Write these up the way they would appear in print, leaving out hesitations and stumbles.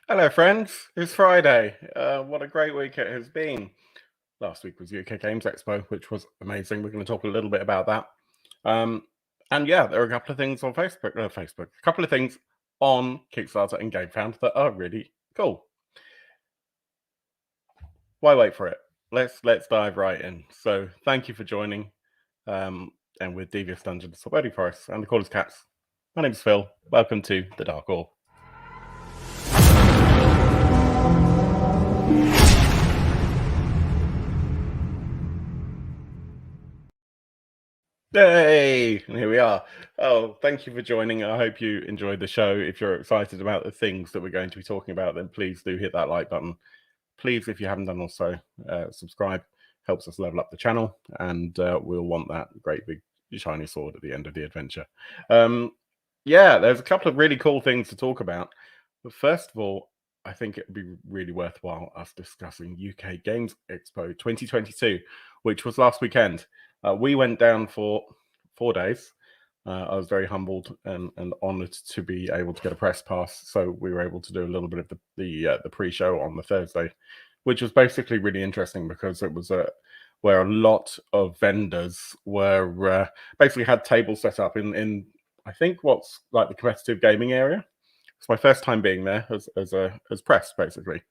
Hello, friends. It's Friday. What a great week it has been. Last week was UK Games Expo, which was amazing. We're going to talk a little bit about that. Um, and yeah, there are a couple of things on a couple of things on Kickstarter and GameFound that are really cool. Why wait for it? Let's dive right in. So thank you for joining. And with Devious Dungeons, so waiting for us and the Callers Cats. My name's Phil. Welcome to the Dark Orb. Hey, and here we are. Oh, thank you for joining. I hope you enjoyed the show. If you're excited about the things that we're going to be talking about, then please do hit that like button. Please, if you haven't done also, subscribe. Helps us level up the channel, and we'll want that great big shiny sword at the end of the adventure. Yeah, there's a couple of really cool things to talk about. But first of all, I think it would be really worthwhile us discussing UK Games Expo 2022, which was last weekend. We went down for 4 days. I was very humbled and honoured to be able to get a press pass, so we were able to do a little bit of the pre-show on the Thursday, which was basically really interesting because it was where a lot of vendors were basically had tables set up in I think what's like the competitive gaming area. It's my first time being there as press basically,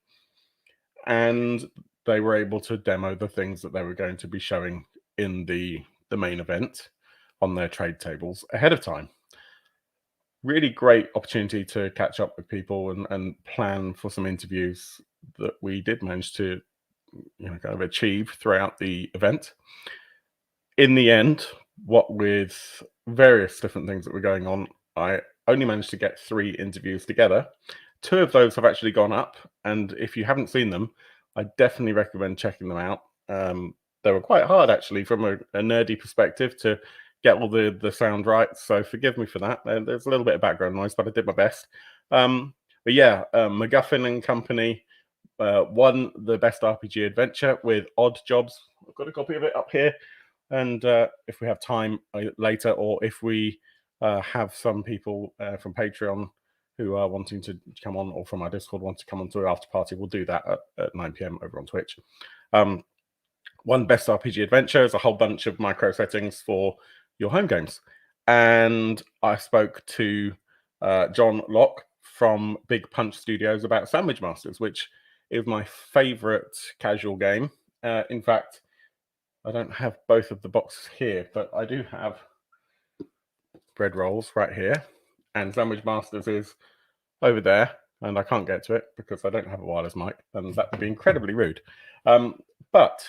and they were able to demo the things that they were going to be showing in the main event on their trade tables ahead of time. Really great opportunity to catch up with people and plan for some interviews that we did manage to kind of achieve throughout the event. In the end, what with various different things that were going on, I only managed to get 3 interviews together. 2 of those have actually gone up, and if you haven't seen them, I definitely recommend checking them out. They were quite hard actually from a nerdy perspective to get all the sound right, so forgive me for that. There's a little bit of background noise, but I did my best. But yeah, MacGuffin and Company won the best RPG adventure with Odd Jobs. I've got a copy of it up here. And if we have time later, or if we have some people from Patreon who are wanting to come on, or from our Discord want to come on to our after party, we'll do that at 9 p.m. over on Twitch. One best RPG adventure is a whole bunch of micro settings for your home games. And I spoke to John Locke from Big Punch Studios about Sandwich Masters, which is my favorite casual game. In fact, I don't have both of the boxes here, but I do have bread rolls right here, and Sandwich Masters is over there, and I can't get to it because I don't have a wireless mic, and that would be incredibly rude. But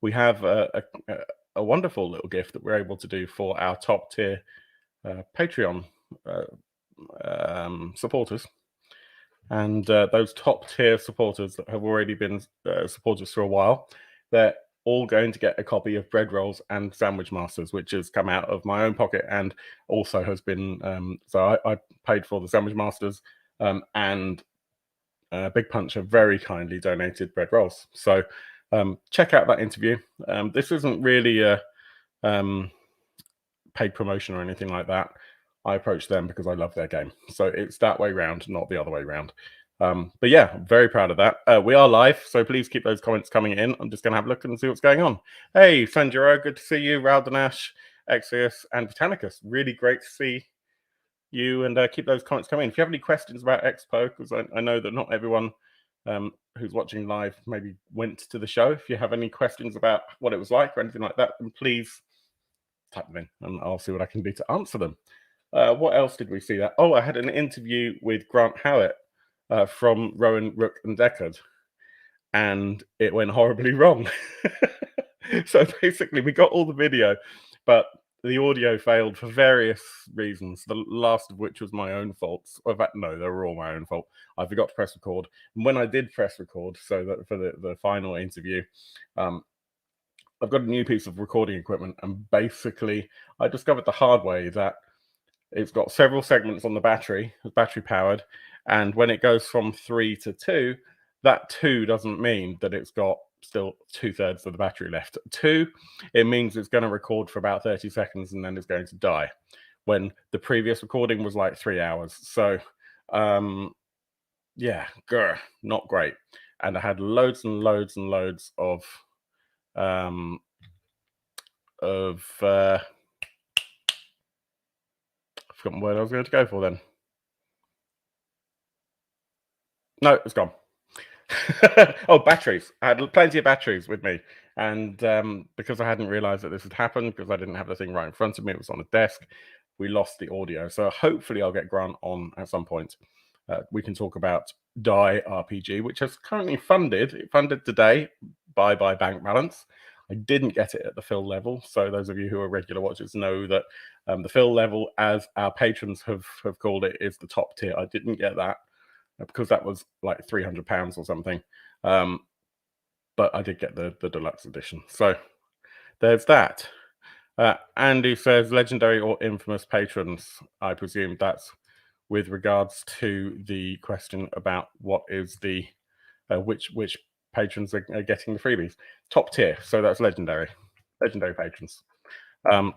we have a wonderful little gift that we're able to do for our top tier Patreon supporters. And those top tier supporters that have already been supporters for a while, they're all going to get a copy of Bread Rolls and Sandwich Masters, which has come out of my own pocket and also has been. So I paid for the Sandwich Masters, and Big Punch have very kindly donated Bread Rolls. So check out that interview. This isn't really a paid promotion or anything like that. I approached them because I love their game. So it's that way round, not the other way round. But yeah, I'm very proud of that. We are live, so please keep those comments coming in. I'm just going to have a look and see what's going on. Hey, Sanjuro, good to see you. Raldanash, Exius, and Botanicus. Really great to see you, and keep those comments coming. If you have any questions about Expo, because I know that not everyone who's watching live maybe went to the show. If you have any questions about what it was like or anything like that, then please type them in, and I'll see what I can do to answer them. What else did we see that? Oh, I had an interview with Grant Howitt from Rowan, Rook, and Deckard, and it went horribly wrong. So basically, we got all the video, but the audio failed for various reasons, the last of which was my own fault. In fact, no, they were all my own fault. I forgot to press record. And when I did press record, so that for the final interview, I've got a new piece of recording equipment, and basically I discovered the hard way that it's got several segments on the battery, it's battery powered, and when it goes from 3 to 2, that 2 doesn't mean that it's got still 2/3 of the battery left. 2, it means it's going to record for about 30 seconds and then it's going to die, when the previous recording was like 3 hours. So yeah, grr, not great. And I had loads and loads and loads um of I've forgotten what I was going to go for then. No, it's gone. Oh, batteries. I had plenty of batteries with me. And because I hadn't realized that this had happened, because I didn't have the thing right in front of me, it was on a desk, we lost the audio. So hopefully I'll get Grant on at some point. We can talk about Die RPG, which has currently funded. It funded today by bank balance. I didn't get it at the fill level. So those of you who are regular watchers know that the fill level, as our patrons have called it, is the top tier. I didn't get that because that was like £300 or something. But I did get the deluxe edition. So there's that. Andy says legendary or infamous patrons. I presume that's with regards to the question about what is the which patrons are getting the freebies. Top tier, so that's legendary patrons. Right.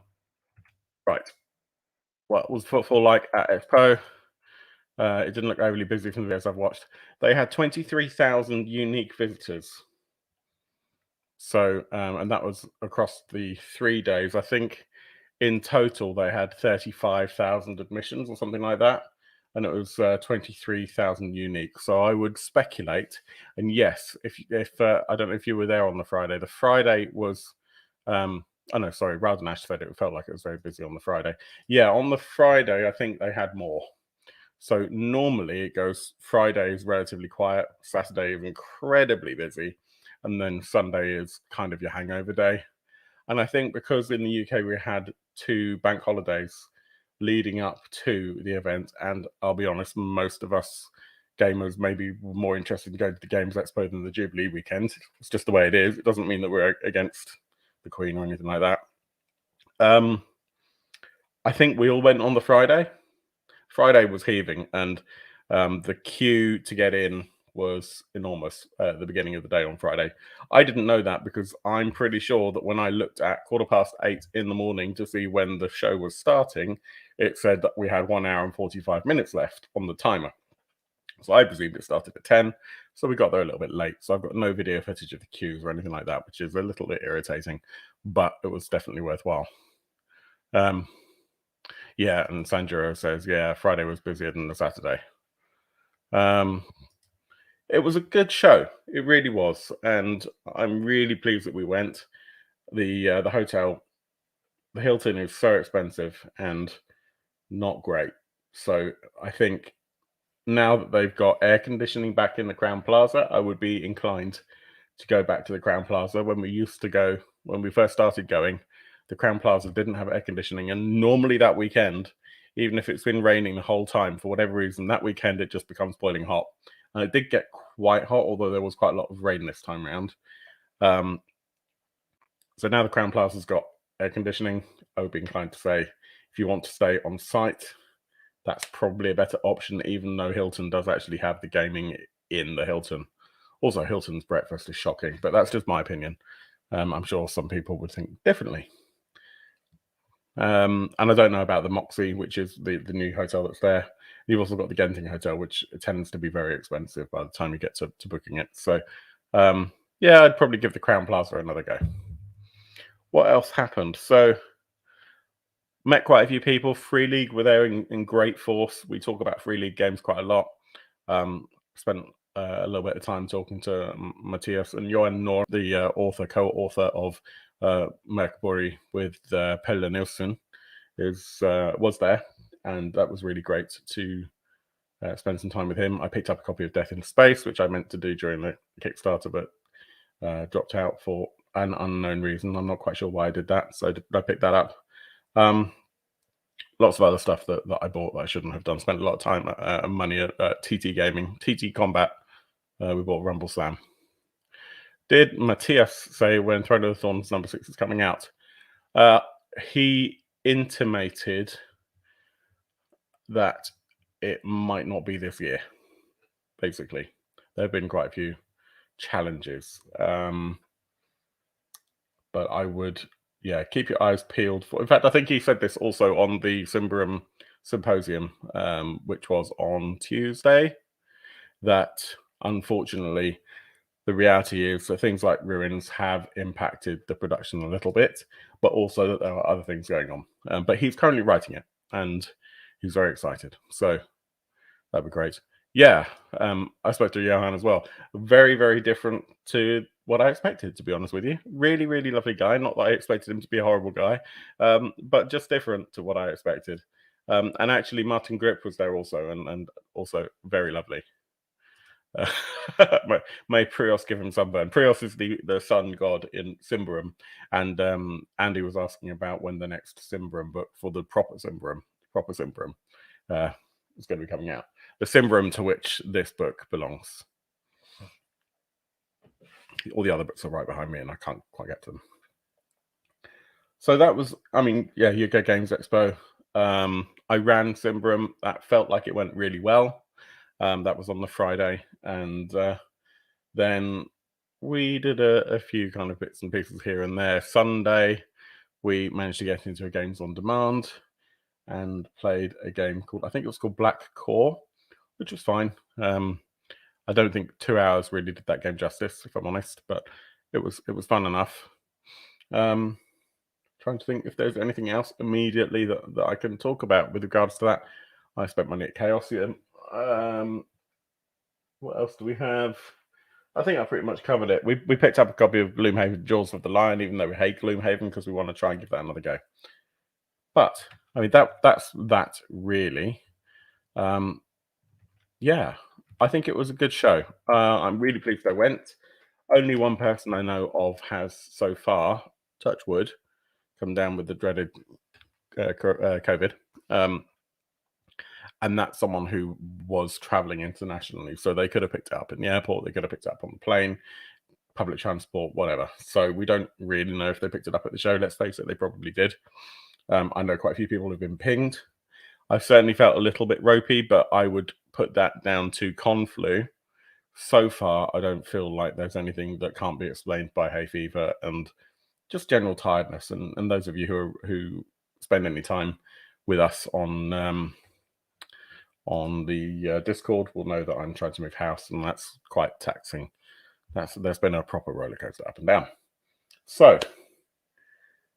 What was footfall like at Expo? It didn't look overly busy from the videos I've watched. They had 23,000 unique visitors. So, and that was across the 3 days. I think in total they had 35,000 admissions or something like that, and it was 23,000 unique. So I would speculate, and yes, if I don't know if you were there on the Friday. The Friday was, oh no, sorry, Ralden Ash said it felt like it was very busy on the Friday. Yeah, on the Friday I think they had more. So normally it goes Friday is relatively quiet, Saturday is incredibly busy, and then Sunday is kind of your hangover day. And I think because in the UK we had 2 bank holidays leading up to the event, and I'll be honest, most of us gamers maybe were more interested in going to the Games Expo than the Jubilee weekend. It's just the way it is. It doesn't mean that we're against the Queen or anything like that. I think we all went on the Friday. Friday was heaving, and the queue to get in was enormous at the beginning of the day on Friday. I didn't know that because I'm pretty sure that when I looked at 8:15 in the morning to see when the show was starting, it said that we had 1 hour and 45 minutes left on the timer. So I presumed it started at 10, so we got there a little bit late. So I've got no video footage of the queues or anything like that, which is a little bit irritating, but it was definitely worthwhile. Yeah, and Sanjuro says, yeah, Friday was busier than the Saturday. It was a good show. It really was, and I'm really pleased that we went. The hotel, the Hilton, is so expensive and not great. So I think now that they've got air conditioning back in the Crown Plaza, I would be inclined to go back to the Crown Plaza. When we first started going, the Crown Plaza didn't have air conditioning, and normally that weekend, even if it's been raining the whole time for whatever reason, that weekend it just becomes boiling hot. And it did get quite hot, although there was quite a lot of rain this time around. So now the Crown Plaza's got air conditioning. I would be inclined to say, if you want to stay on site, that's probably a better option, even though Hilton does actually have the gaming in the Hilton. Also, Hilton's breakfast is shocking, but that's just my opinion. I'm sure some people would think differently. And I don't know about the Moxie, which is the new hotel that's there. You've also got the Genting Hotel, which tends to be very expensive by the time you get to booking it. So, yeah, I'd probably give the Crown Plaza another go. What else happened? So, met quite a few people. Free League were there in great force. We talk about Free League games quite a lot. Spent a little bit of time talking to Matthias and Johan Nor, the co-author of Merkbori with Pelle Nilsson, was there, and that was really great to spend some time with him. I picked up a copy of Death in Space, which I meant to do during the Kickstarter, but dropped out for an unknown reason. I'm not quite sure why I did that, so I picked that up. Lots of other stuff that I bought that I shouldn't have done. Spent a lot of time and money at TT Gaming, TT Combat. We bought Rumble Slam. Did Matthias say when Throne of the Thorns #6 is coming out? He intimated that it might not be this year. Basically, there have been quite a few challenges, but I would, yeah, keep your eyes peeled for. In fact, I think he said this also on the Symbaroum Symposium, which was on Tuesday. that unfortunately the reality is that things like ruins have impacted the production a little bit, but also that there are other things going on. But he's currently writing it, and he's very excited. So that'd be great. Yeah, I spoke to Johan as well. Very, very different to what I expected, to be honest with you. Really, really lovely guy. Not that I expected him to be a horrible guy, but just different to what I expected. And actually, Martin Grip was there also, and also very lovely. May Prios give him sunburn. Prios is the sun god in Symbaroum, and Andy was asking about when the next Symbaroum book for the proper Symbaroum, is going to be coming out. The Symbaroum to which this book belongs. All the other books are right behind me, and I can't quite get to them. So that was, yeah, UK Games Expo. I ran Symbaroum. That felt like it went really well. That was on the Friday, and then we did a few kind of bits and pieces here and there. Sunday, we managed to get into a Games on Demand and played a game called, I think it was called Black Core, which was fine. I don't think 2 hours really did that game justice, if I'm honest, but it was fun enough. Trying to think if there's anything else immediately that I can talk about with regards to that. I spent money at Chaosium. What else do we have? I think I pretty much covered it. We picked up a copy of Gloomhaven Jaws of the Lion, even though we hate Gloomhaven, because we want to try and give that another go. But I mean that's that really. Yeah, I think it was a good show. I'm really pleased I went. Only one person I know of has so far, touch wood, come down with the dreaded COVID. And that's someone who was traveling internationally. So they could have picked it up in the airport, they could have picked it up on the plane, public transport, whatever. So we don't really know if they picked it up at the show. Let's face it, they probably did. I know quite a few people have been pinged. I've certainly felt a little bit ropey, but I would put that down to con flu. So far, I don't feel like there's anything that can't be explained by hay fever and just general tiredness. And those of you who spend any time with us on the Discord will know that I'm trying to move house, and that's quite taxing. There's been a proper roller coaster up and down. So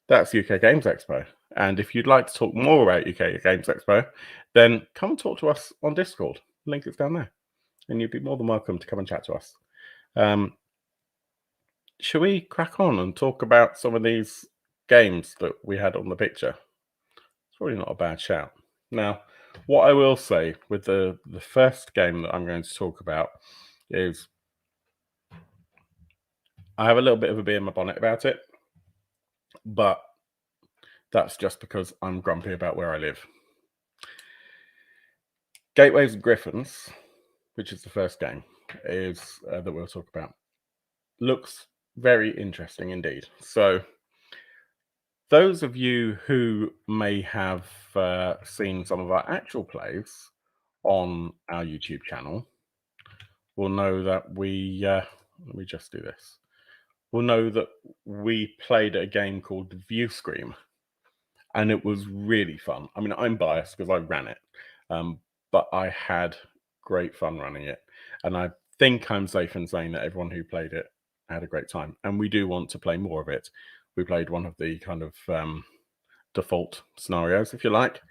that's UK Games Expo. And if you'd like to talk more about UK Games Expo, then come and talk to us on Discord. Link is down there. And you'd be more than welcome to come and chat to us. Shall we crack on and talk about some of these games that we had on the picture? It's probably not a bad shout. Now, what I will say with the first game that I'm going to talk about is I have a little bit of a bee in my bonnet about it, but that's just because I'm grumpy about where I live. Gateways of Griffons, which is the first game, is that we'll talk about, looks very interesting indeed. So those of you who may have seen some of our actual plays on our YouTube channel will know that we let me just do this. Will know that we played a game called View Scream, and it was really fun. I mean, I'm biased because I ran it, but I had great fun running it, and I think I'm safe in saying that everyone who played it had a great time, and we do want to play more of it. We played one of the kind of default scenarios, if you like.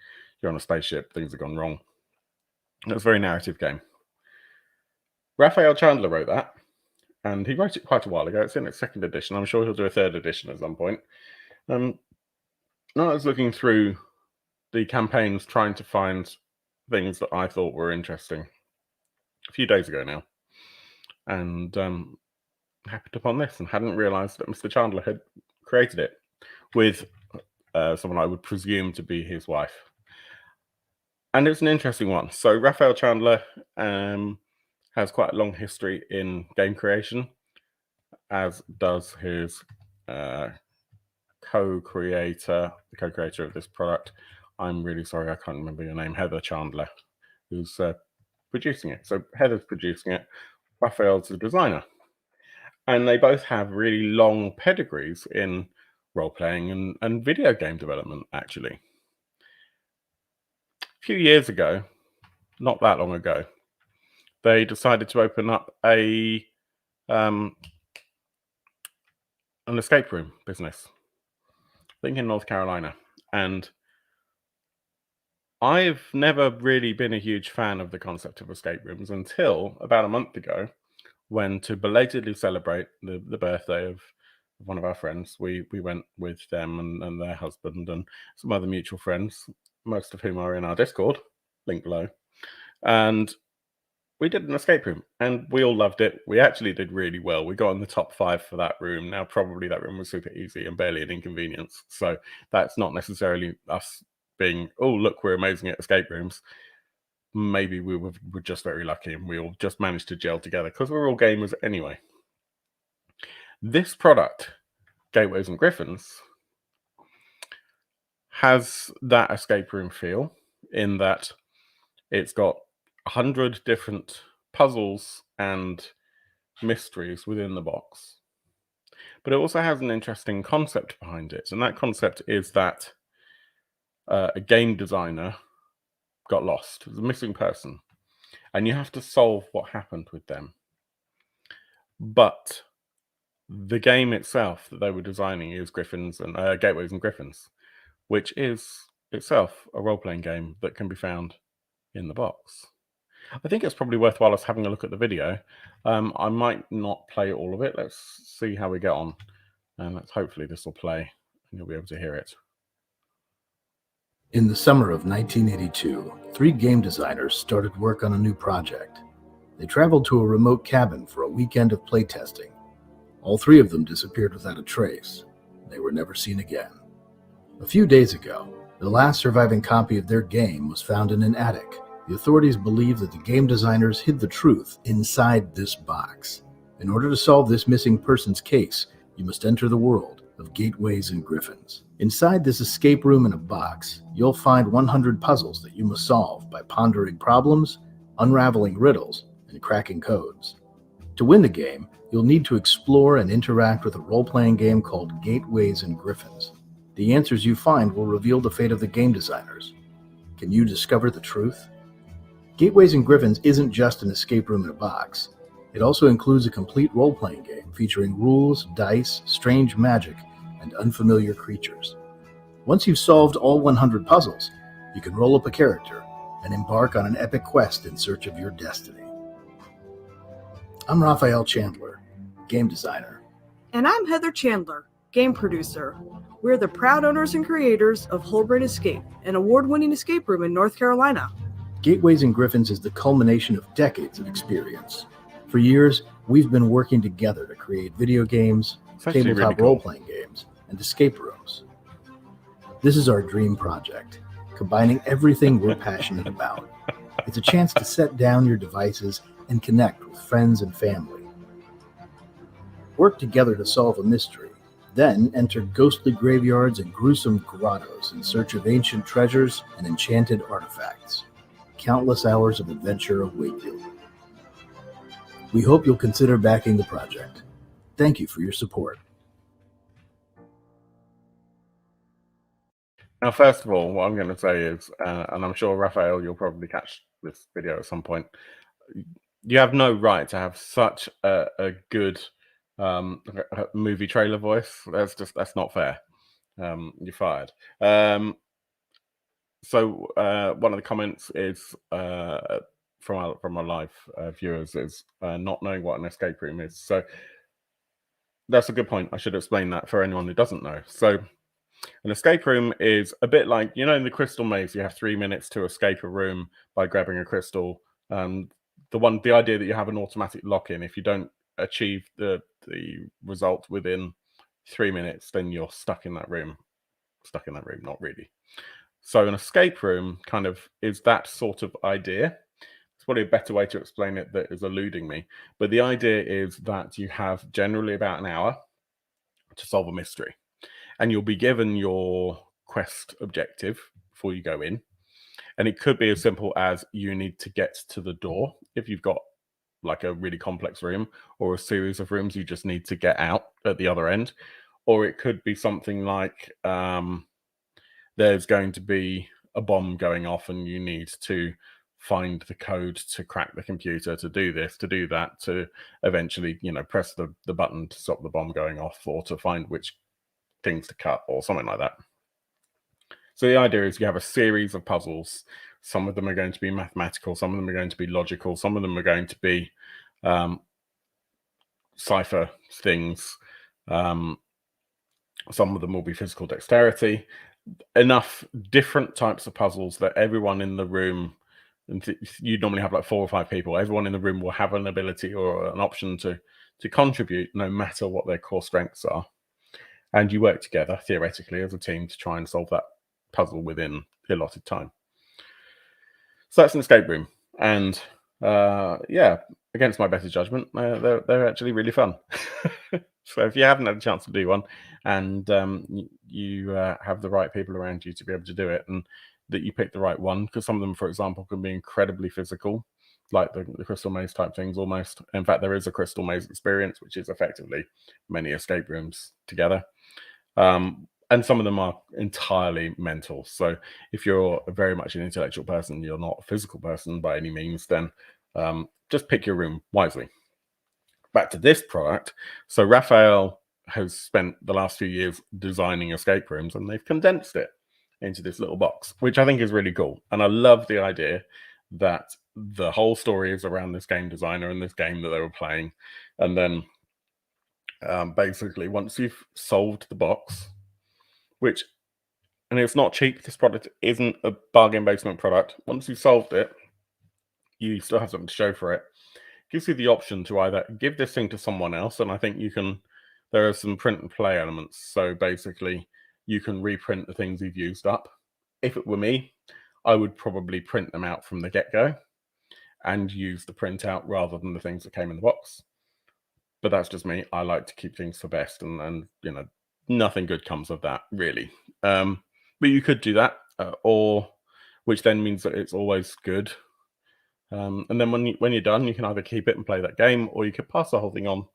You're on a spaceship, things have gone wrong. It was a very narrative game. Rafael Chandler wrote that, and he wrote it quite a while ago. It's in its second edition. I'm sure he'll do a third edition at some point. I was looking through the campaigns trying to find things that I thought were interesting a few days ago now, and happened upon this and hadn't realized that Mr. Chandler had created it with someone I would presume to be his wife. And it's an interesting one. So Rafael Chandler has quite a long history in game creation, as does his co-creator of this product. I'm really sorry, I can't remember your name. Heather Chandler, who's producing it. So Heather's producing it. Rafael's the designer. And they both have really long pedigrees in role-playing and video game development, actually. A few years ago, not that long ago, they decided to open up an escape room business, I think in North Carolina. And I've never really been a huge fan of the concept of escape rooms until about a month ago, when, to belatedly celebrate the birthday of one of our friends, we went with them and their husband and some other mutual friends, most of whom are in our Discord, link below. And we did an escape room and we all loved it. We actually did really well. We got in the top 5 for that room. Now, probably that room was super easy and barely an inconvenience. So that's not necessarily us being, oh, look, we're amazing at escape rooms. Maybe we were just very lucky and we all just managed to gel together because we're all gamers anyway. This product, Gateways and Griffons, has that escape room feel in that it's got 100 different puzzles and mysteries within the box. But it also has an interesting concept behind it. And that concept is that a game designer got lost. There's a missing person. And you have to solve what happened with them. But the game itself that they were designing is Griffons and Gateways and Griffons, which is itself a role-playing game that can be found in the box. I think it's probably worthwhile us having a look at the video. I might not play all of it. Let's see how we get on. And hopefully this will play and you'll be able to hear it. In the summer of 1982, 3 game designers started work on a new project. They traveled to a remote cabin for a weekend of playtesting. All 3 of them disappeared without a trace. They were never seen again. A few days ago, the last surviving copy of their game was found in an attic. The authorities believe that the game designers hid the truth inside this box. In order to solve this missing person's case, you must enter the world of Gateways and Griffons. Inside this escape room in a box, you'll find 100 puzzles that you must solve by pondering problems, unraveling riddles, and cracking codes. To win the game, you'll need to explore and interact with a role-playing game called Gateways and Griffons. The answers you find will reveal the fate of the game designers. Can you discover the truth? Gateways and Griffons isn't just an escape room in a box. It also includes a complete role-playing game featuring rules, dice, strange magic, and unfamiliar creatures. Once you've solved all 100 puzzles, you can roll up a character and embark on an epic quest in search of your destiny. I'm Rafael Chandler, game designer. And I'm Heather Chandler, game producer. We're the proud owners and creators of Wholebrain Escape, an award-winning escape room in North Carolina. Gateways and Griffons is the culmination of decades of experience. For years, we've been working together to create video games, tabletop really cool role-playing games, and escape rooms. This is our dream project, combining everything we're passionate about. It's a chance to set down your devices and connect with friends and family. Work together to solve a mystery, then enter ghostly graveyards and gruesome grottos in search of ancient treasures and enchanted artifacts. Countless hours of adventure await you. We hope you'll consider backing the project. Thank you for your support. Now, first of all, what I'm going to say is, and I'm sure, Rafael, you'll probably catch this video at some point, you have no right to have such a good movie trailer voice. That's not fair. You're fired. So one of the comments is from our live viewers is not knowing what an escape room is. So that's a good point. I should explain that for anyone who doesn't know. So an escape room is a bit like, you know, in the Crystal Maze, you have 3 minutes to escape a room by grabbing a crystal. The idea that you have an automatic lock-in, if you don't achieve the result within 3 minutes, then you're stuck in that room. Stuck in that room, not really. So an escape room kind of is that sort of idea. It's probably a better way to explain it that is eluding me. But the idea is that you have generally about an hour to solve a mystery. And you'll be given your quest objective before you go in. And it could be as simple as you need to get to the door if you've got like a really complex room, or a series of rooms you just need to get out at the other end. Or it could be something like there's going to be a bomb going off and you need to find the code to crack the computer, to do this, to do that, to eventually, press the button to stop the bomb going off, or to find which things to cut, or something like that. So the idea is you have a series of puzzles. Some of them are going to be mathematical, some of them are going to be logical, some of them are going to be cipher things, some of them will be physical dexterity. Enough different types of puzzles that everyone in the room, you normally have like 4 or 5 people, everyone in the room will have an ability or an option to contribute, no matter what their core strengths are. And you work together, theoretically, as a team to try and solve that puzzle within the allotted time. So that's an escape room. And yeah, against my better judgment, they're actually really fun. So if you haven't had a chance to do one, and you have the right people around you to be able to do it, and that you pick the right one, because some of them, for example, can be incredibly physical, like the crystal maze type things almost. In fact, there is a crystal maze experience, which is effectively many escape rooms together. And some of them are entirely mental. So if you're very much an intellectual person, you're not a physical person by any means, then just pick your room wisely. Back to this product. So Rafael has spent the last few years designing escape rooms, and they've condensed it into this little box, which I think is really cool. And I love the idea that the whole story is around this game designer and this game that they were playing. And then basically, once you've solved the box, and it's not cheap, this product isn't a bargain basement product. Once you've solved it, you still have something to show for it. Gives you the option to either give this thing to someone else, and I think there are some print and play elements. So basically, you can reprint the things you've used up. If it were me, I would probably print them out from the get-go and use the printout rather than the things that came in the box. But that's just me. I like to keep things for best, and nothing good comes of that, really. But you could do that, which then means that it's always good. And then when you're done, you can either keep it and play that game, or you could pass the whole thing on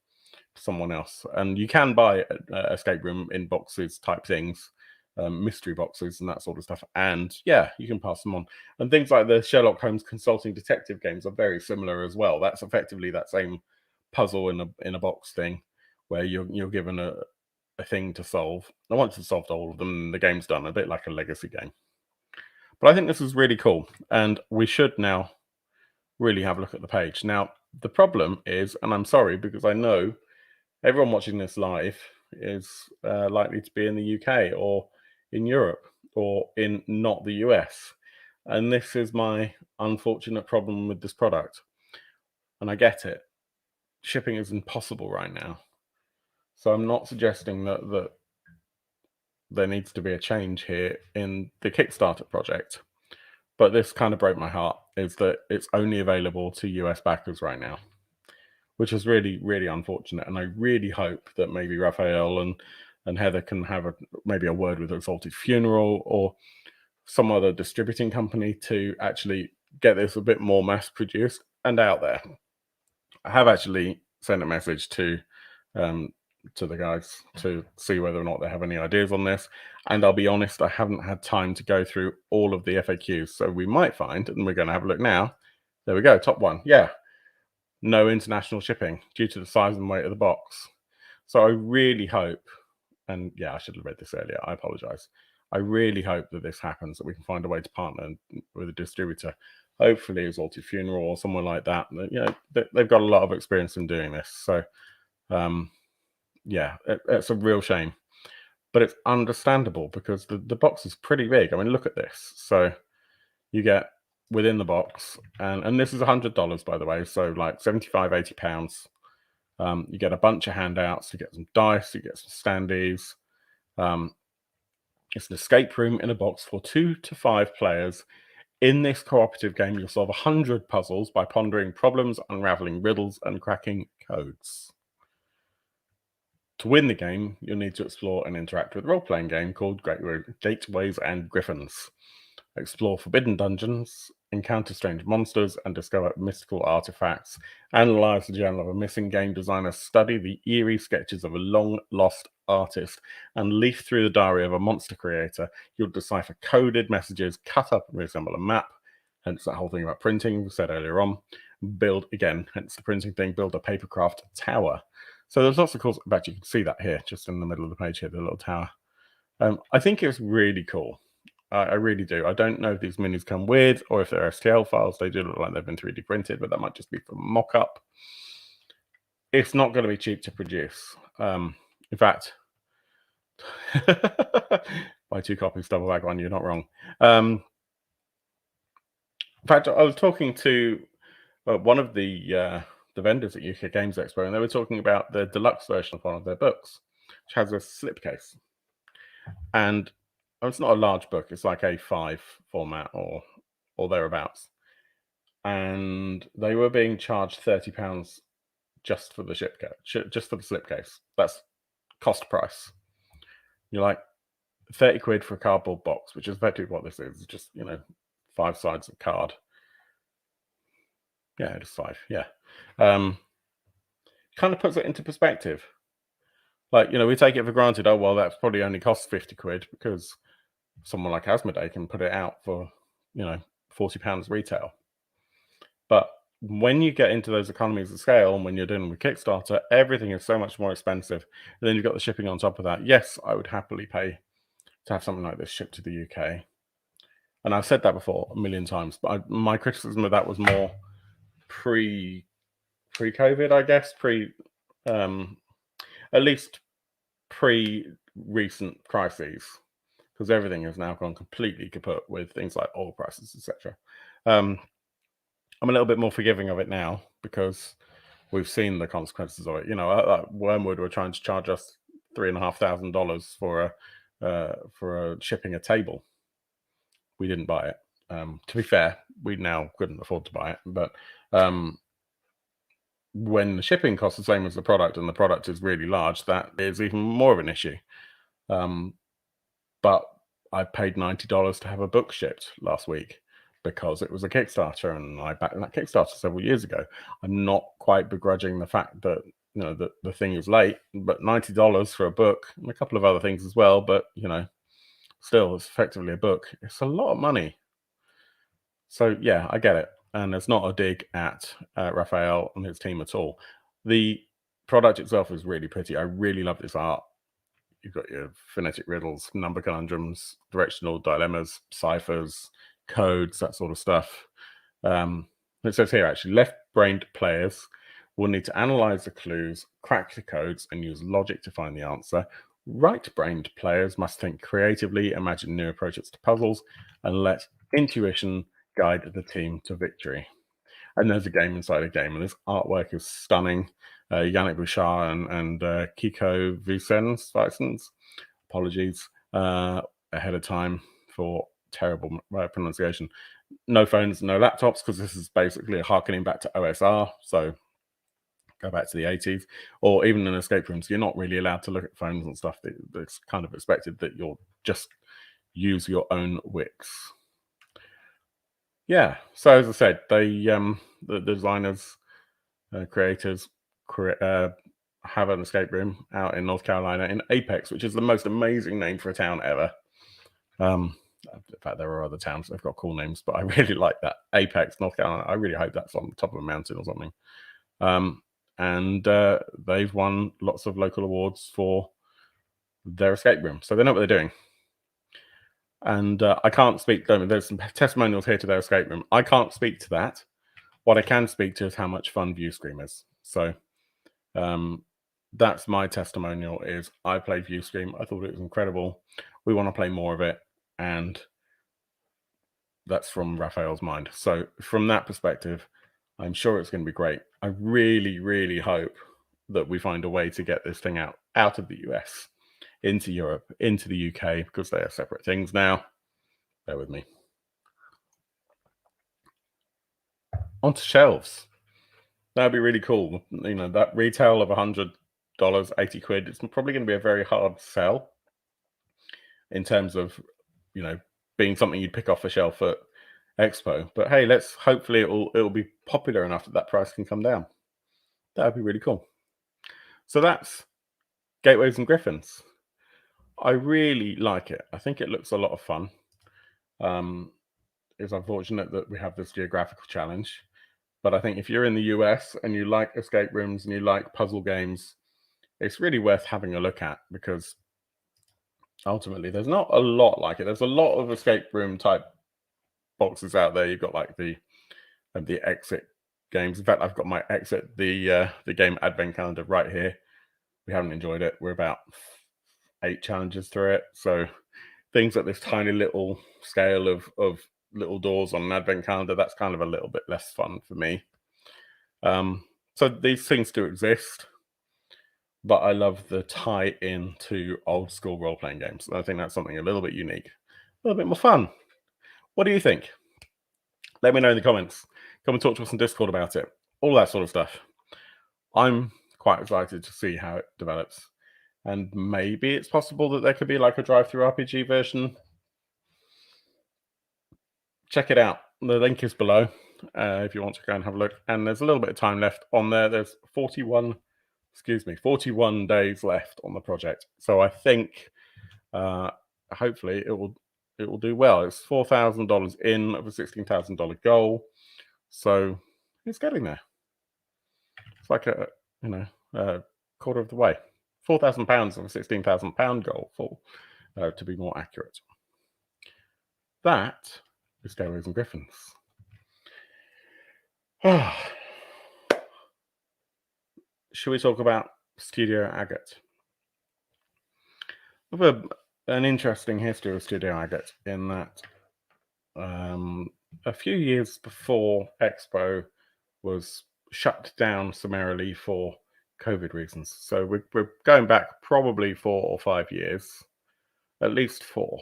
to someone else. And you can buy escape room in boxes type things, mystery boxes and that sort of stuff. And yeah, you can pass them on. And things like the Sherlock Holmes consulting detective games are very similar as well. That's effectively that same puzzle in a box thing, where you're given a thing to solve. And once you've solved all of them, the game's done, a bit like a legacy game. But I think this is really cool, and we should now really have a look at the page. Now, the problem is, and I'm sorry because I know everyone watching this live is likely to be in the UK or in Europe or in not the US. And this is my unfortunate problem with this product. And I get it. Shipping is impossible right now. So I'm not suggesting that there needs to be a change here in the Kickstarter project. But this kind of broke my heart, is that it's only available to US backers right now, which is really, really unfortunate. And I really hope that maybe Rafael and Heather can have maybe a word with Exalted Funeral or some other distributing company to actually get this a bit more mass produced and out there. I have actually sent a message to the guys to see whether or not they have any ideas on this. And I'll be honest, I haven't had time to go through all of the FAQs. So we might find, and we're going to have a look now. There we go, top one. Yeah, no international shipping due to the size and weight of the box. So I really hope, and yeah, I should have read this earlier, I apologize. I really hope that this happens, that we can find a way to partner with a distributor. Hopefully Exalted Funeral or someone like that. They've got a lot of experience in doing this. So yeah, it's a real shame, but it's understandable because the box is pretty big. I mean, look at this. So you get within the box, and this is $100, by the way, so like 75, 80 pounds. You get a bunch of handouts, you get some dice, you get some standees. It's an escape room in a box for 2 to 5 players. In this cooperative game, you'll solve 100 puzzles by pondering problems, unraveling riddles, and cracking codes. To win the game, you'll need to explore and interact with a role-playing game called Gateways and Griffons. Explore forbidden dungeons, encounter strange monsters, and discover mystical artifacts. Analyze the journal of a missing game designer, study the eerie sketches of a long-lost artist, and leaf through the diary of a monster creator. You'll decipher coded messages, cut up and reassemble a map, hence that whole thing about printing we said earlier on. Build, again, hence the printing thing, build a papercraft tower. So there's lots of cool, but you can see that here, just in the middle of the page here, the little tower. I think it's really cool. I really do. I don't know if these minis come with or if they're STL files. They do look like they've been 3D printed, but that might just be for mock-up. It's not going to be cheap to produce. In fact, buy 2 copies, double bag one, you're not wrong. In fact, I was talking to one of the vendors at UK Games Expo, and they were talking about the deluxe version of one of their books, which has a slipcase. And it's not a large book, it's like A5 format or thereabouts. And they were being charged £30 just for the just for the slipcase. That's cost price. You're like 30 quid for a cardboard box, which is effectively what this is. It's just, 5 sides of card. Yeah, just 5. Yeah. Kind of puts it into perspective. Like, we take it for granted. Oh, well, that's probably only costs 50 quid because someone like Asmodee can put it out for, £40 retail. But when you get into those economies of scale, and when you're dealing with Kickstarter, everything is so much more expensive. And then you've got the shipping on top of that. Yes, I would happily pay to have something like this shipped to the UK. And I've said that before a million times, but my criticism of that was more pre-COVID, I guess, at least pre-recent crises, because everything has now gone completely kaput with things like oil prices, etc. I'm a little bit more forgiving of it now because we've seen the consequences of it. At Wormwood were trying to charge us $3,500 for shipping a table. We didn't buy it. To be fair, we now couldn't afford to buy it, but when the shipping costs the same as the product and the product is really large, that is even more of an issue. But I paid $90 to have a book shipped last week because it was a Kickstarter, and I backed that Kickstarter several years ago. I'm not quite begrudging the fact that the thing is late, but $90 for a book and a couple of other things as well. But still, it's effectively a book. It's a lot of money. So yeah, I get it. And it's not a dig at Rafael and his team at all. The product itself is really pretty. I really love this art. You've got your phonetic riddles, number conundrums, directional dilemmas, ciphers, codes, that sort of stuff. It says here, actually, left-brained players will need to analyze the clues, crack the codes, and use logic to find the answer. Right-brained players must think creatively, imagine new approaches to puzzles, and let intuition guide the team to victory. And there's a game inside a game, and this artwork is stunning. Yannick Bouchard and Kiko Vicens, apologies ahead of time for terrible pronunciation. No phones, no laptops, because this is basically a harkening back to OSR, so go back to the 80s, or even in escape rooms, you're not really allowed to look at phones and stuff. It's kind of expected that you'll just use your own wits. Yeah, so as I said, the designers, creators have an escape room out in North Carolina in Apex, which is the most amazing name for a town ever. In fact, there are other towns that have got cool names, but I really like that. Apex, North Carolina. I really hope that's on the top of a mountain or something. And they've won lots of local awards for their escape room, so they know what they're doing. And I can't speak. There's some testimonials here to their escape room. I can't speak to that. What I can speak to is how much fun Viewscream is. So that's my testimonial. Is I played Viewscream. I thought it was incredible. We want to play more of it, and that's from Rafael's mind. So from that perspective, I'm sure it's going to be great. I really, really hope that we find a way to get this thing out of the US, into Europe, into the UK, because they are separate things now. Bear with me. Onto shelves. That'd be really cool. That retail of $100, 80 quid, it's probably going to be a very hard sell in terms of, being something you'd pick off the shelf at Expo. But hey, hopefully it'll be popular enough that price can come down. That'd be really cool. So that's Gateways and Griffons. I really like it. I think it looks a lot of fun. is unfortunate that we have this geographical challenge. But I think if you're in the US and you like escape rooms and you like puzzle games, it's really worth having a look at, because ultimately there's not a lot like it. There's a lot of escape room type boxes out there. You've got like the exit games. In fact, I've got my exit, the game advent calendar right here. We haven't enjoyed it. We're about 8 challenges through it. So things at this tiny little scale of little doors on an advent calendar, that's kind of a little bit less fun for me. So these things do exist, but I love the tie in to old school role-playing games. I think that's something a little bit unique, a little bit more fun. What do you think? Let me know in the comments. Come and talk to us on Discord about it. All that sort of stuff. I'm quite excited to see how it develops. And maybe it's possible that there could be like a drive-through RPG version. Check it out. The link is below if you want to go and have a look. And there's a little bit of time left on there. There's 41 days left on the project. So I think hopefully it will do well. It's $4,000 in of a $16,000 goal. So it's getting there. It's like a quarter of the way. £4,000 of a £16,000 goal, to be more accurate. That is Stairways and Griffons. Should we talk about Studio Agate? We have an interesting history of Studio Agate in that a few years before Expo was shut down summarily for COVID reasons. So we're going back probably 4 or 5 years, at least 4.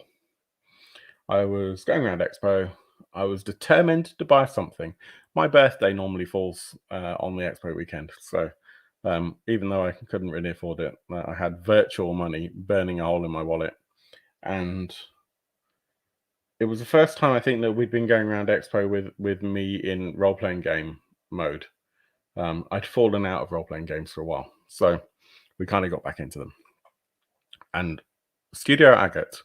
I was going around Expo. I was determined to buy something. My birthday normally falls on the Expo weekend. So even though I couldn't really afford it, I had virtual money burning a hole in my wallet. And it was the first time I think that we'd been going around Expo with me in role-playing game mode. I'd fallen out of role-playing games for a while, so we kind of got back into them. And Studio Agate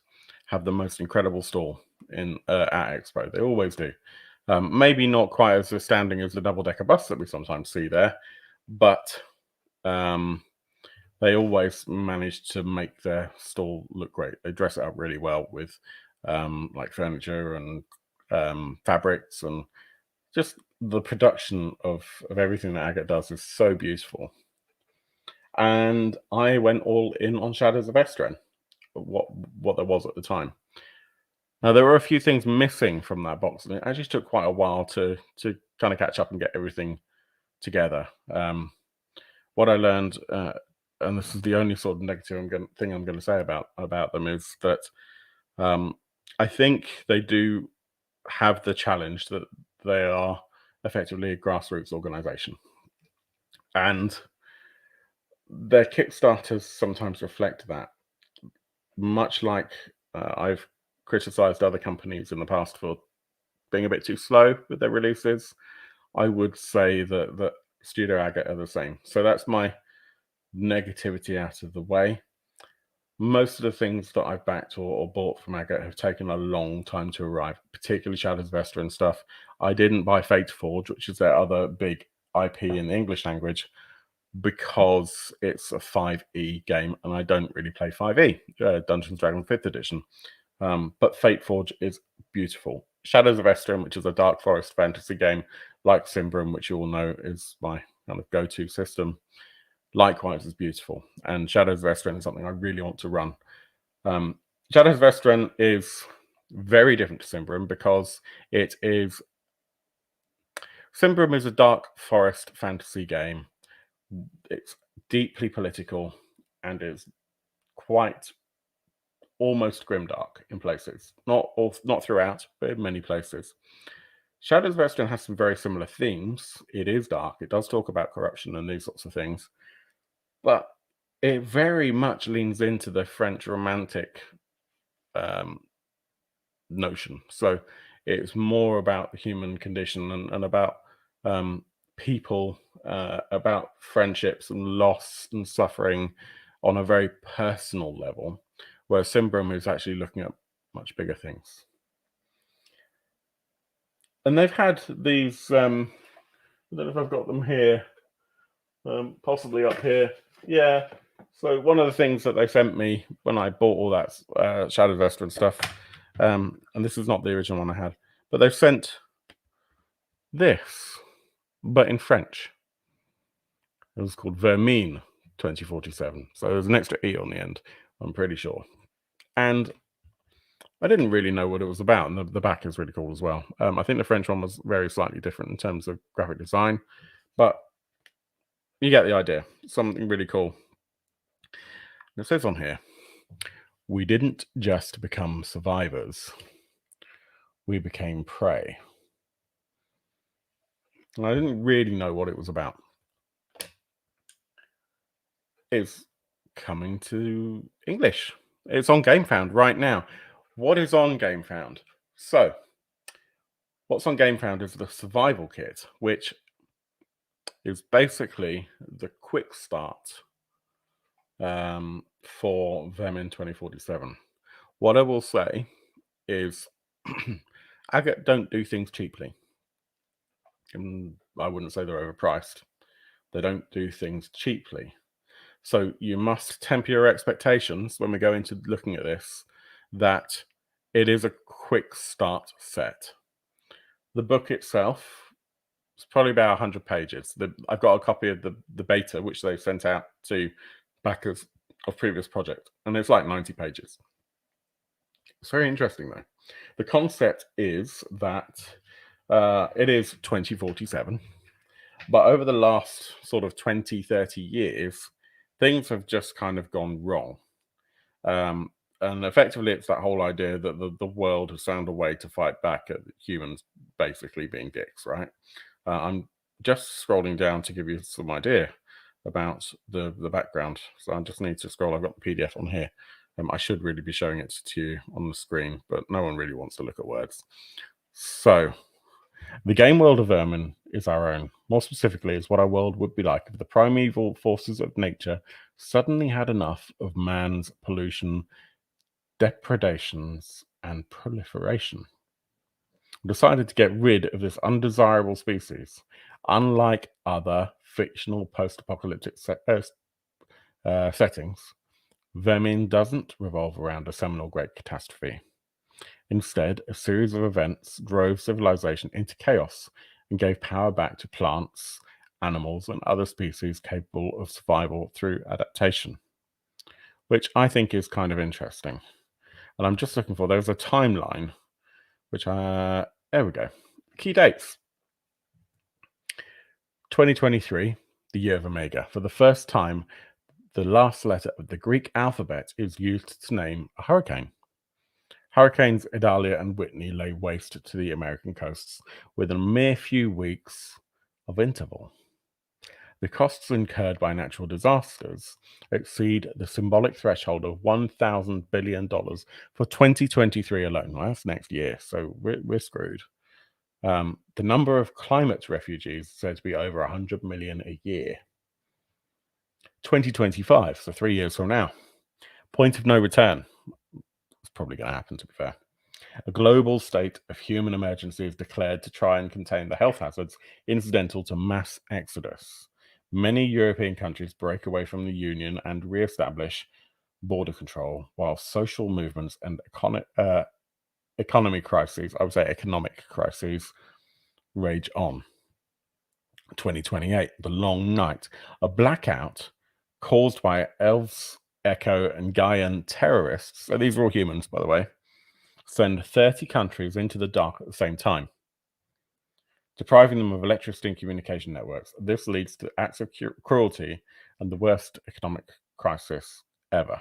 have the most incredible stall in at Expo. They always do. Maybe not quite as astounding as the double-decker bus that we sometimes see there, but they always manage to make their stall look great. They dress it up really well with like furniture and fabrics, and just the production of everything that Agate does is so beautiful. And I went all in on Shadows of Esteren, what there was at the time. Now, there were a few things missing from that box, and it actually took quite a while to kind of catch up and get everything together. What I learned, and this is the only sort of negative thing I'm going to say about them, is that I think they do have the challenge that they are effectively a grassroots organization, and their Kickstarters sometimes reflect that. Much like I've criticized other companies in the past for being a bit too slow with their releases, I would say that Studio Agate are the same. So that's my negativity out of the way. Most of the things that I've backed or bought from Agate have taken a long time to arrive, particularly Shadows of Esteren stuff. I didn't buy Fateforge, which is their other big IP in the English language, because it's a 5e game, and I don't really play 5e, Dungeons & Dragons 5th edition. But Fateforge is beautiful. Shadows of Esteren, which is a Dark Forest fantasy game, like Simbrum, which you all know is my kind of go-to system, likewise is beautiful. And Shadows of Esteren is something I really want to run. Shadows of Esteren is very different to Simbrum because Simbrum is a Dark Forest fantasy game. It's deeply political and is quite almost grimdark in places. Not throughout, but in many places. Shadows of Esteren has some very similar themes. It is dark. It does talk about corruption and these sorts of things. But it very much leans into the French Romantic notion. So it's more about the human condition and about people, about friendships and loss and suffering on a very personal level, whereas Simbrum is actually looking at much bigger things. And they've had these, I don't know if I've got them here, possibly up here. Yeah. So one of the things that they sent me when I bought all that Shadowvesta and stuff, and this is not the original one I had, but they've sent this, but in French. It was called Vermin 2047. So there's an extra E on the end, I'm pretty sure. And I didn't really know what it was about, and the back is really cool as well. I think the French one was very slightly different in terms of graphic design, but you get the idea. Something really cool. And it says on here, we didn't just become survivors, we became prey. And I didn't really know what it was about. It's coming to English. It's on GameFound right now. What is on GameFound? So, what's on GameFound is the survival kit, which is basically the quick start for Vermin 2047. What I will say is Agate don't do things cheaply. And I wouldn't say they're overpriced. They don't do things cheaply. So you must temper your expectations when we go into looking at this, that it is a quick start set. The book itself is probably about 100 pages. I've got a copy of the beta, which they sent out to backers of previous project, and it's like 90 pages. It's very interesting, though. The concept is that it is 2047, but over the last sort of 20, 30 years, things have just kind of gone wrong. And effectively, it's that whole idea that the world has found a way to fight back at humans basically being dicks, right? I'm just scrolling down to give you some idea about the background. So I just need to scroll. I've got the PDF on here. I should really be showing it to you on the screen, but no one really wants to look at words. So the game world of Vermin is our own. More specifically, is what our world would be like if the primeval forces of nature suddenly had enough of man's pollution, depredations, and proliferation. Decided to get rid of this undesirable species. Unlike other fictional post-apocalyptic settings, Vermin doesn't revolve around a seminal great catastrophe. Instead, a series of events drove civilization into chaos and gave power back to plants, animals, and other species capable of survival through adaptation, which I think is kind of interesting. And I'm just looking for, there's a timeline, which, there we go. Key dates. 2023, the year of Omega. For the first time, the last letter of the Greek alphabet is used to name a hurricane. Hurricanes Idalia and Whitney lay waste to the American coasts within a mere few weeks of interval. The costs incurred by natural disasters exceed the symbolic threshold of $1,000 billion for 2023 alone. Well, that's next year, so we're screwed. The number of climate refugees is said to be over 100 million a year. 2025, so 3 years from now. Point of no return. It's probably going to happen, to be fair. A global state of human emergency is declared to try and contain the health hazards incidental to mass exodus. Many European countries break away from the Union and re-establish border control, while social movements and economic crises rage on. 2028, the long night, a blackout caused by elves, Echo, and Gaian terrorists, so these are all humans, by the way, send 30 countries into the dark at the same time, depriving them of electricity and communication networks. This leads to acts of cruelty and the worst economic crisis ever.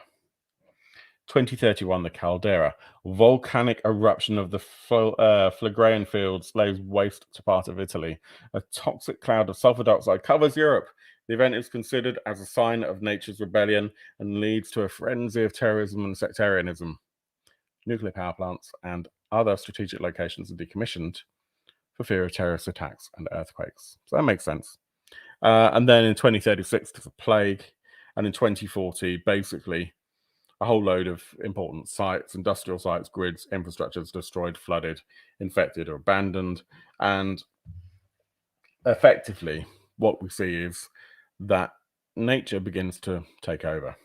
2031, the caldera, volcanic eruption of the Phlegraean fields lays waste to part of Italy. A toxic cloud of sulfur dioxide covers Europe. The event is considered as a sign of nature's rebellion and leads to a frenzy of terrorism and sectarianism. Nuclear power plants and other strategic locations are decommissioned for fear of terrorist attacks and earthquakes. So that makes sense. And then in 2036, there's a plague. And in 2040, basically, a whole load of important sites, industrial sites, grids, infrastructures destroyed, flooded, infected, or abandoned. And effectively, what we see is that nature begins to take over.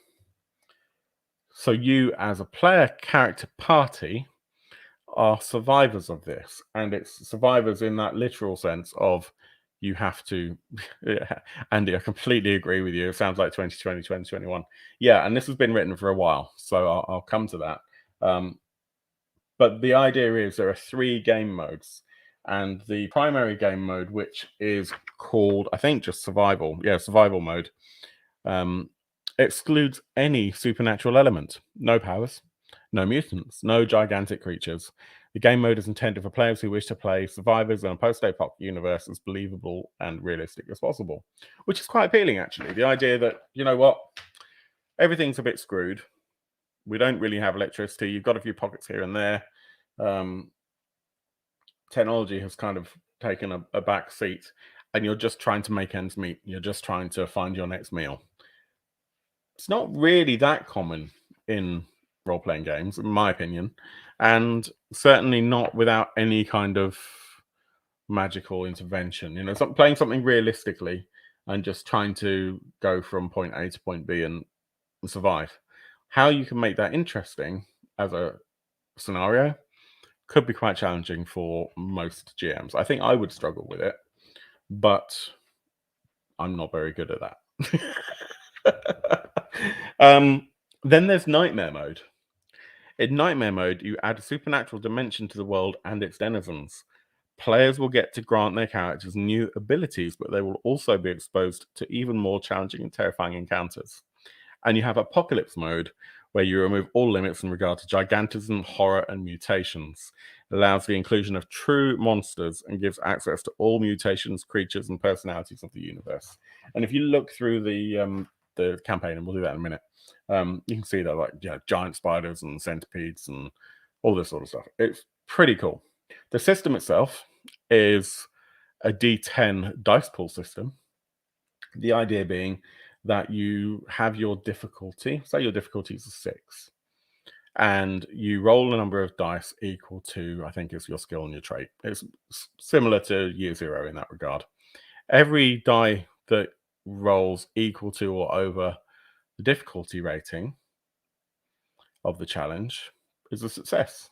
So you, as a player character party, are survivors of this, and it's survivors in that literal sense of you have to Andy, I completely agree with you. It sounds like 2020, 2021. Yeah, and this has been written for a while, so I'll come to that. But the idea is there are 3 game modes, and the primary game mode, which is called, I think, just survival. Yeah, survival mode. Excludes any supernatural element. No powers, no mutants, no gigantic creatures. The game mode is intended for players who wish to play survivors in a post-apoc universe as believable and realistic as possible, which is quite appealing, actually. The idea that, you know what, everything's a bit screwed. We don't really have electricity. You've got a few pockets here and there. Technology has kind of taken a back seat, and you're just trying to make ends meet. You're just trying to find your next meal. It's not really that common in role-playing games, in my opinion, and certainly not without any kind of magical intervention. You know, playing something realistically and just trying to go from point A to point B and survive. How you can make that interesting as a scenario could be quite challenging for most GMs. I think I would struggle with it, but I'm not very good at that. Then there's Nightmare Mode. In Nightmare Mode, you add a supernatural dimension to the world and its denizens. Players will get to grant their characters new abilities, but they will also be exposed to even more challenging and terrifying encounters. And you have Apocalypse Mode, where you remove all limits in regard to gigantism, horror, and mutations. It allows the inclusion of true monsters and gives access to all mutations, creatures, and personalities of the universe. And if you look through the campaign, and we'll do that in a minute, you can see that, like, giant spiders and centipedes and all this sort of stuff. It's pretty cool. The system itself is a D10 dice pool system. The idea being that you have your difficulty, say your difficulty is a 6, and you roll a number of dice equal to, I think, is your skill and your trait. It's similar to Year Zero in that regard. Every die that rolls equal to or over the difficulty rating of the challenge is a success.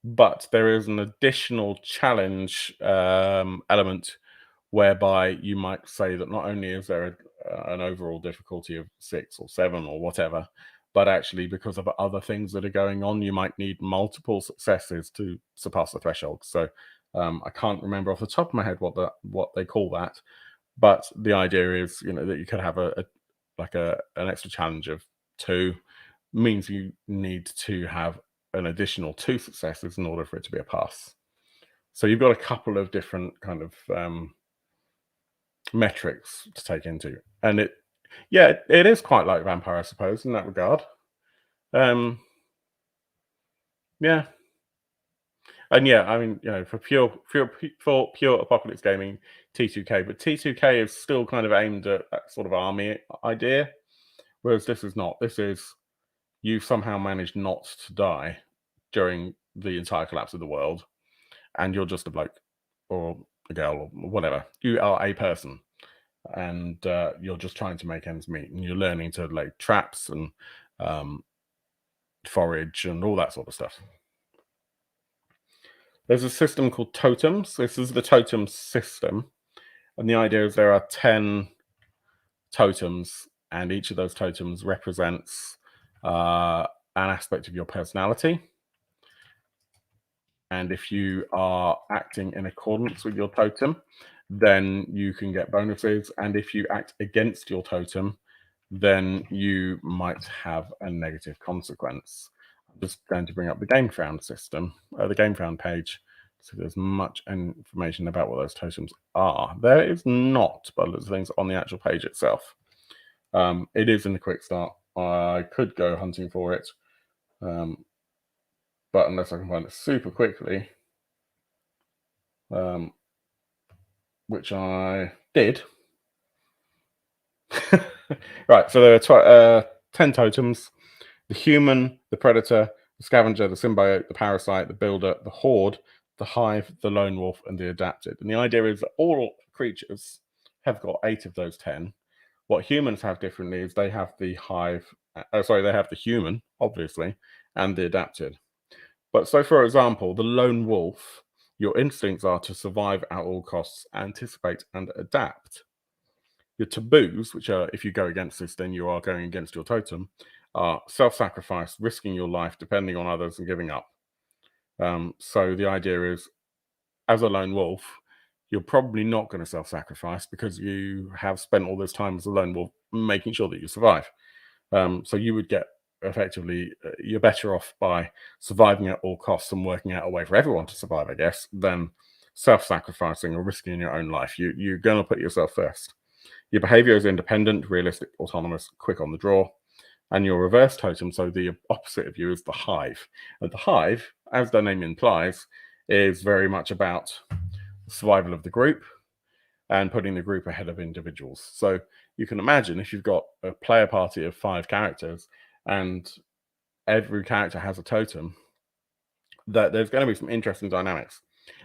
But there is an additional challenge element whereby you might say that not only is there an overall difficulty of 6 or 7 or whatever, but actually because of other things that are going on, you might need multiple successes to surpass the threshold. So I can't remember off the top of my head what they call that, but the idea is, that you could have an extra challenge of 2 means you need to have an additional 2 successes in order for it to be a pass. So you've got a couple of different kind of metrics to take into, and it is quite like Vampire, I suppose, in that regard. And I mean, for pure apocalypse gaming, T2K, but T2K is still kind of aimed at that sort of army idea, whereas this is not. This is, you somehow managed not to die during the entire collapse of the world, and you're just a bloke or a girl or whatever. You are a person, and you're just trying to make ends meet, and you're learning to lay traps and forage and all that sort of stuff. There's a system called totems. This is the totem system, and the idea is there are 10 totems, and each of those totems represents an aspect of your personality. And if you are acting in accordance with your totem, then you can get bonuses. And if you act against your totem, then you might have a negative consequence. I'm just going to bring up the GameFound system, the GameFound page, so there's much information about what those totems are. There is not, but there's things on the actual page itself. It is in the quick start. I could go hunting for it, but unless I can find it super quickly, which I did. Right, so there are 10 totems. The human, the predator, the scavenger, the symbiote, the parasite, the builder, the horde, the hive, the lone wolf, and the adapted. And the idea is that all creatures have got 8 of those 10. What humans have differently is they have the hive, they have the human, obviously, and the adapted. But so, for example, the lone wolf, your instincts are to survive at all costs, anticipate, and adapt. Your taboos, which are, if you go against this, then you are going against your totem, are self-sacrifice, risking your life, depending on others, and giving up. So the idea is, as a lone wolf, you're probably not going to self-sacrifice because you have spent all this time as a lone wolf making sure that you survive. So you would get effectively, you're better off by surviving at all costs and working out a way for everyone to survive, I guess, than self-sacrificing or risking your own life. You're going to put yourself first. Your behavior is independent, realistic, autonomous, quick on the draw. And your reverse totem, so the opposite of you, is the hive. And the hive, as the name implies, is very much about survival of the group and putting the group ahead of individuals. So you can imagine if you've got a player party of 5 characters and every character has a totem, that there's going to be some interesting dynamics.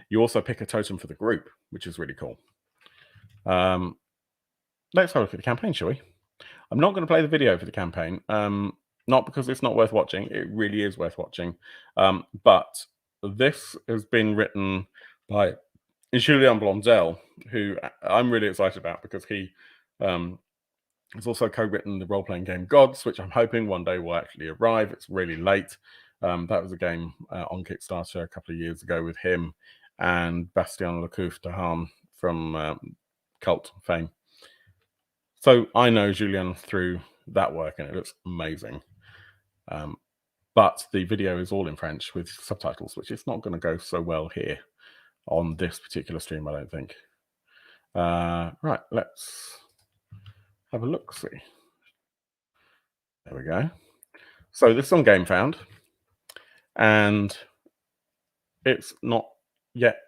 You also pick a totem for the group, which is really cool. Let's have a look at the campaign, shall we? I'm not going to play the video for the campaign, not because it's not worth watching. It really is worth watching. But this has been written by Julien Blondel, who I'm really excited about because he has also co-written the role-playing game Gods, which I'm hoping one day will actually arrive. It's really late. That was a game on Kickstarter a couple of years ago with him and Bastien Lecouf-Dahan from Cult fame. So I know Julien through that work, and it looks amazing. But the video is all in French with subtitles, which is not going to go so well here on this particular stream, I don't think. Right, let's have a look. See, there we go. So this is on GameFound, and it's not yet.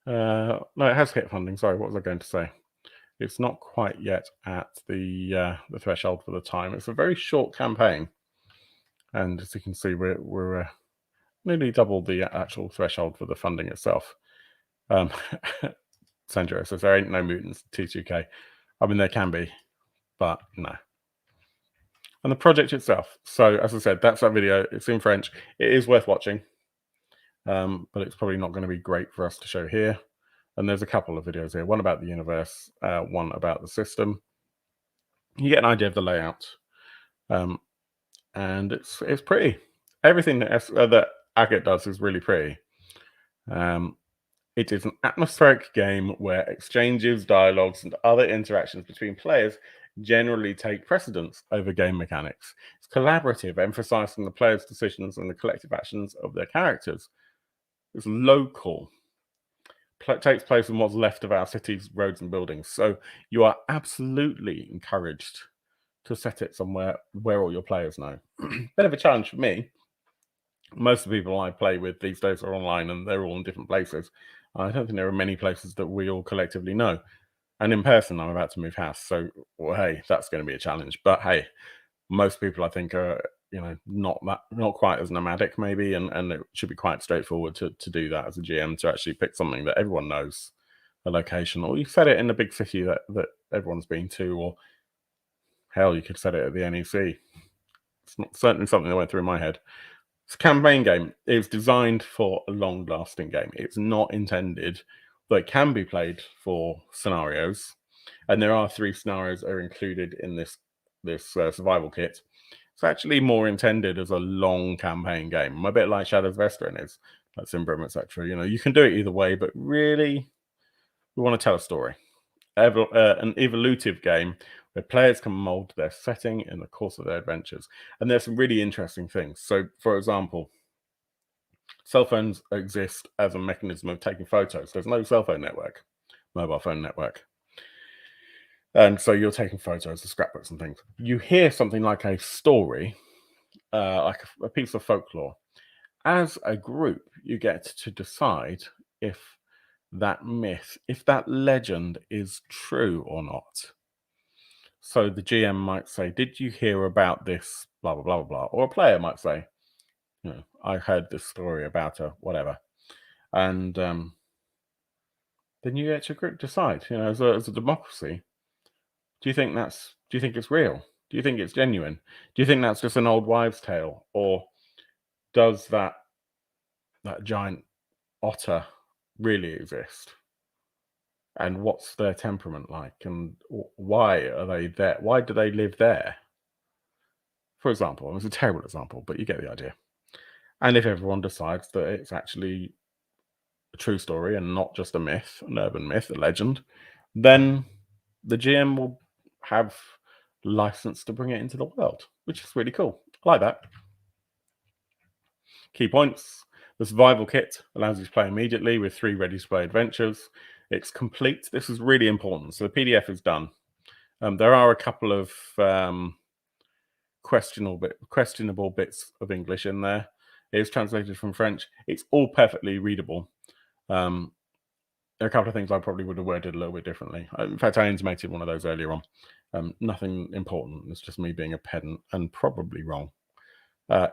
No, it has hit funding. Sorry, what was I going to say? It's not quite yet at the threshold for the time. It's a very short campaign, and as you can see, we're nearly double the actual threshold for the funding itself. Sandra says there ain't no mutants T2K. I mean, there can be, but no. And the project itself. So as I said, that's that video. It's in French. It is worth watching, but it's probably not going to be great for us to show here. And there's a couple of videos here, one about the universe, one about the system. You get an idea of the layout, and it's pretty. Everything that Agate does is really pretty. It is an atmospheric game where exchanges, dialogues, and other interactions between players generally take precedence over game mechanics. It's collaborative, emphasizing the players' decisions and the collective actions of their characters. It's local. Takes place in what's left of our cities, roads, and buildings. So you are absolutely encouraged to set it somewhere where all your players know. Bit of a challenge for me. Most of the people I play with these days are online, and they're all in different places. I don't think there are many places that we all collectively know. And in person, I'm about to move house. So, well, hey, that's going to be a challenge. But hey, most people I think are, not quite as nomadic maybe, and it should be quite straightforward to do that as a GM, to actually pick something that everyone knows, a location, or you set it in a big city that everyone's been to, or hell, you could set it at the NEC. It's not certainly something that went through my head. It's a campaign game. It's designed for a long-lasting game. It's not intended, though it can be played for scenarios, and there are 3 scenarios that are included in this survival kit. It's actually more intended as a long campaign game, a bit like Shadows of Esteren is, like Simbrum, etc. You can do it either way, but really, we want to tell a story. An evolutive game where players can mold their setting in the course of their adventures. And there's some really interesting things. So, for example, cell phones exist as a mechanism of taking photos. There's no cell phone network, mobile phone network. And so you're taking photos of scrapbooks and things. You hear something like a story, like a piece of folklore. As a group, you get to decide if that myth, if that legend is true or not. So the GM might say, "Did you hear about this? Blah blah blah blah blah." Or a player might say, "I heard this story about a whatever," and then you let your group decide. As a democracy, do you think it's real? Do you think it's genuine? Do you think that's just an old wives' tale, or does that giant otter really exist? And what's their temperament like? And why are they there? Why do they live there? For example, it's a terrible example, but you get the idea. And if everyone decides that it's actually a true story and not just a myth, an urban myth, a legend, then the GM will have license to bring it into the world, which is really cool. I like that. Key points. The survival kit allows you to play immediately with 3 ready-to-play adventures. It's complete. This is really important. So the PDF is done. There are a couple of questionable bits of English in there. It is translated from French. It's all perfectly readable. There are a couple of things I probably would have worded a little bit differently. In fact, I intimated one of those earlier on. Nothing important. It's just me being a pedant and probably wrong.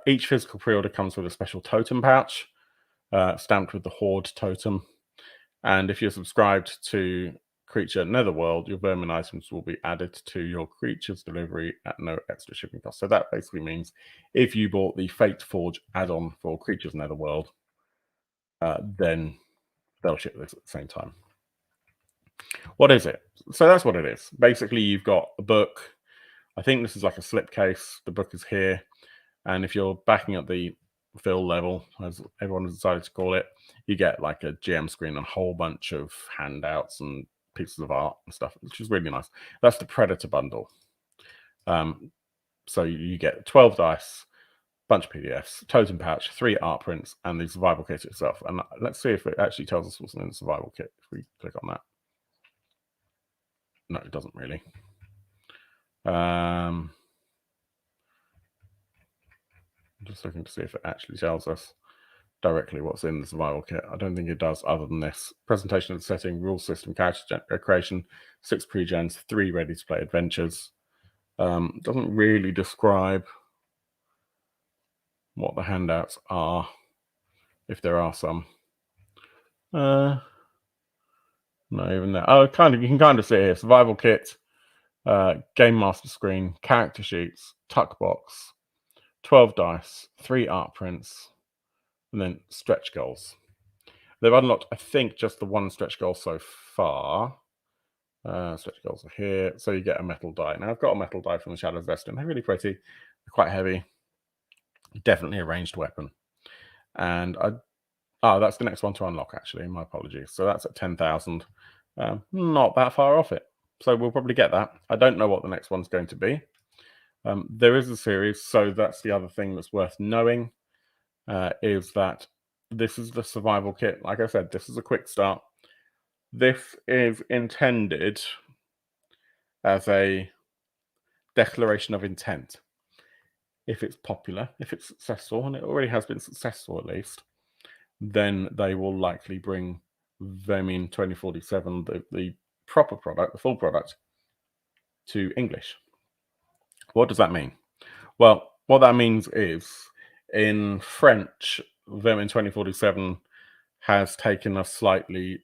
Each physical pre-order comes with a special totem pouch, stamped with the Horde totem. And if you're subscribed to Creature Netherworld, your Vermin items will be added to your creature's delivery at no extra shipping cost. So that basically means if you bought the Fateforge add-on for Creatures Netherworld, then they'll ship this at the same time. What is it? So that's what it is. Basically, you've got a book. I think this is like a slipcase. The book is here. And if you're backing up the fill level, as everyone has decided to call it, you get like a GM screen and a whole bunch of handouts and pieces of art and stuff, which is really nice. That's the Predator bundle. So you get 12 dice, bunch of PDFs, totem pouch, 3 art prints, and the survival kit itself. And let's see if it actually tells us what's in the survival kit if we click on that. No, it doesn't really. I'm just looking to see if it actually tells us directly what's in the survival kit. I don't think it does, other than this. Presentation of the setting, rule system, character creation, 6 pre-gens, 3 ready-to-play adventures. Doesn't really describe what the handouts are, if there are some. No, even there. Oh, you can kind of see it here. Survival kit, game master screen, character sheets, tuck box, 12 dice, 3 art prints, and then stretch goals. They've unlocked, I think, just the 1 stretch goal so far. Stretch goals are here. So you get a metal die. Now, I've got a metal die from the Shadows of Esteren. They're really pretty. They're quite heavy. Definitely a ranged weapon. And that's the next one to unlock, actually. My apologies. So that's at 10,000. Not that far off it. So we'll probably get that. I don't know what the next one's going to be. There is a series. So that's the other thing that's worth knowing, is that this is the survival kit. Like I said, this is a quick start. This is intended as a declaration of intent. If it's popular, if it's successful, and it already has been successful at least, then they will likely bring Vermin 2047, the proper product, the full product, to English. What does that mean? Well, what that means is, in French, Vermin 2047 has taken a slightly...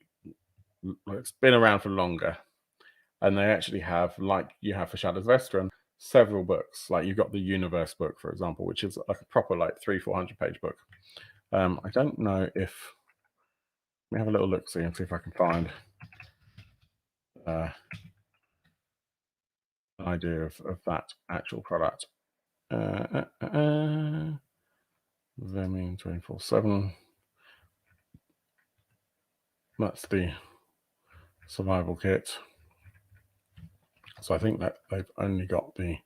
It's been around for longer, and they actually have, like you have for Shadows of Esteren, several books. Like you've got the Universe book, for example, which is like a proper 300-400 page book. I don't know if... Let me have a little look, see and see if I can find an idea of that actual product. Vermin 24/7. That's the survival kit. So I think that they've only got the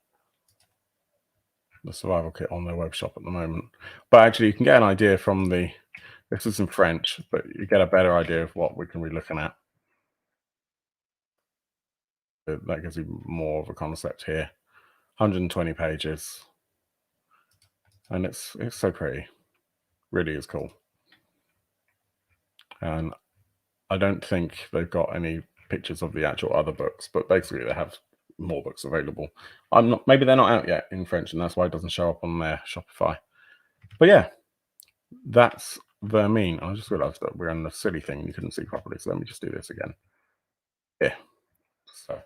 survival kit on their web shop at the moment. But actually, you can get an idea from the... This is in French, but you get a better idea of what we can be looking at. That gives you more of a concept here. 120 pages. And it's so pretty. Really is cool. And I don't think they've got any pictures of the actual other books, but basically they have more books available. Maybe they're not out yet in French, and that's why it doesn't show up on their Shopify. But yeah, that's Vermin. I just realized that we're on the silly thing and you couldn't see properly, so let me just do this again. Yeah. So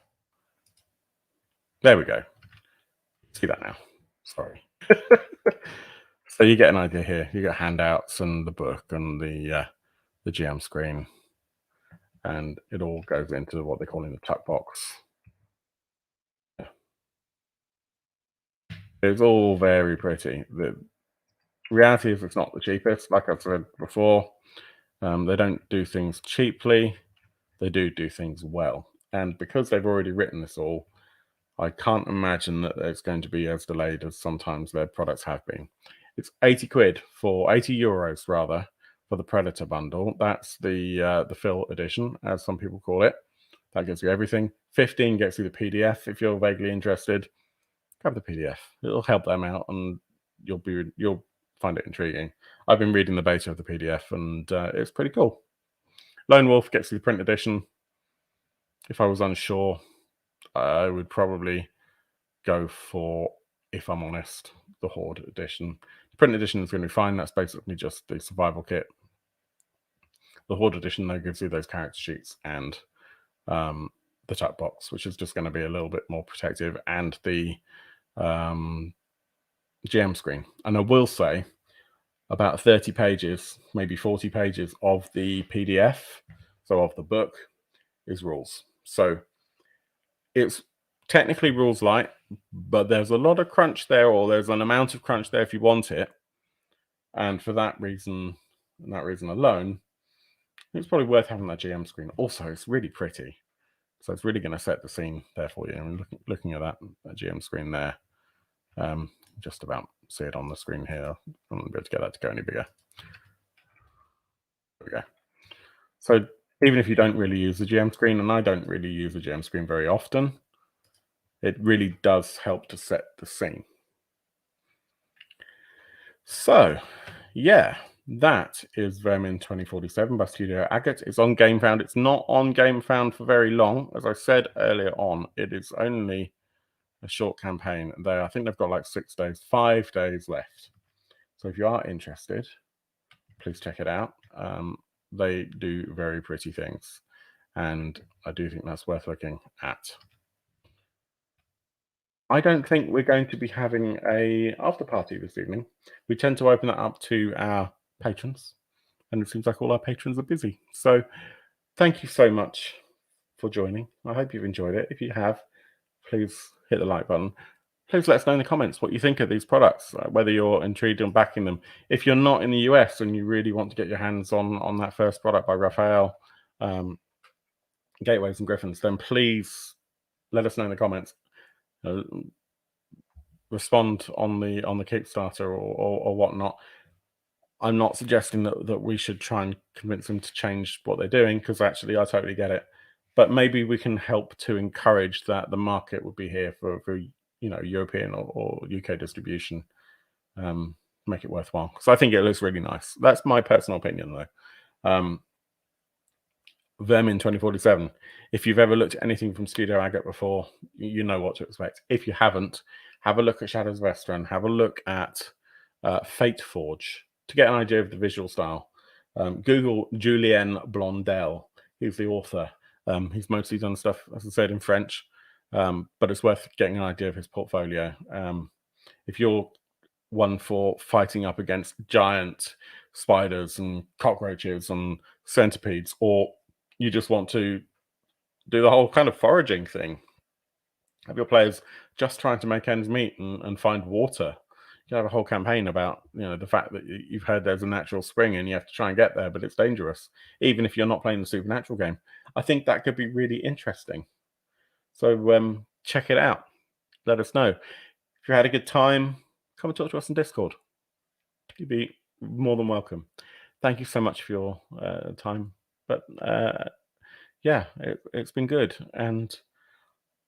there we go. See that now. Sorry. So you get an idea here. You get handouts and the book and the GM screen, and it all goes into what they're calling the tuck box. Yeah. It's all very pretty. The reality is it's not the cheapest. Like I've said before, they don't do things cheaply. They do things well. And because they've already written this all, I can't imagine that it's going to be as delayed as sometimes their products have been. It's 80 euros rather, for the Predator bundle. That's the Phil edition, as some people call it. That gives you everything. 15 gets you the PDF. If you're vaguely interested, grab the PDF. It'll help them out, and you'll find it intriguing. I've been reading the beta of the PDF, and it's pretty cool. Lone Wolf gets you the print edition. If I was unsure, I would probably go for, if I'm honest, the Horde edition. The print edition is going to be fine. That's basically just the survival kit. The Horde edition, though, gives you those character sheets and the chat box, which is just going to be a little bit more protective, and the GM screen. And I will say, about 30 pages, maybe 40 pages of the PDF, so of the book, is rules. So it's technically rules light, but there's a lot of crunch there, or there's an amount of crunch there if you want it. And for that reason, and that reason alone, it's probably worth having that GM screen. Also, it's really pretty. So it's really going to set the scene there for you. I mean, looking at that GM screen there, just about see it on the screen here. I'm not able to get that to go any bigger. There we go. So even if you don't really use the GM screen, and I don't really use the GM screen very often, it really does help to set the scene. So, yeah, that is Vermin 2047 by Studio Agate. It's on GameFound. It's not on GameFound for very long. As I said earlier on, it is only a short campaign. I think they've got like 6 days, 5 days left. So if you are interested, please check it out. They do very pretty things, and I do think that's worth looking at. I don't think we're going to be having a after party this evening. We tend to open that up to our patrons, and it seems like all our patrons are busy. So thank you so much for joining. I hope you've enjoyed it. If you have, please hit the like button. Please let us know in the comments what you think of these products, whether you're intrigued in backing them. If you're not in the US and you really want to get your hands on that first product by Rafael, Gateways and Griffons, then please let us know in the comments. Respond on the Kickstarter or whatnot. I'm not suggesting that we should try and convince them to change what they're doing, because actually I totally get it. But maybe we can help to encourage that the market would be here for European or UK distribution. Make it worthwhile, because I think it looks really nice. That's my personal opinion, though. Vermin 2047. If you've ever looked at anything from Studio Agate before, you know what to expect. If you haven't, have a look at Shadows of Esteren. Have a look at Fateforge to get an idea of the visual style. Google Julien Blondel. He's the author. He's mostly done stuff, as I said, in French, but it's worth getting an idea of his portfolio. If you're one for fighting up against giant spiders and cockroaches and centipedes, or you just want to do the whole kind of foraging thing, have your players just trying to make ends meet and find water. You have a whole campaign about the fact that you've heard there's a natural spring and you have to try and get there, but it's dangerous, even if you're not playing the supernatural game. I think that could be really interesting. So check it out. Let us know. If you had a good time, come and talk to us on Discord. You'd be more than welcome. Thank you so much for your time. But yeah, it's been good, and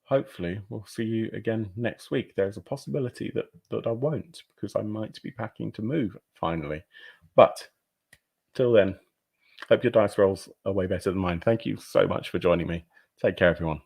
hopefully we'll see you again next week. There's a possibility that I won't, because I might be packing to move finally. But till then, hope your dice rolls are way better than mine. Thank you so much for joining me. Take care, everyone.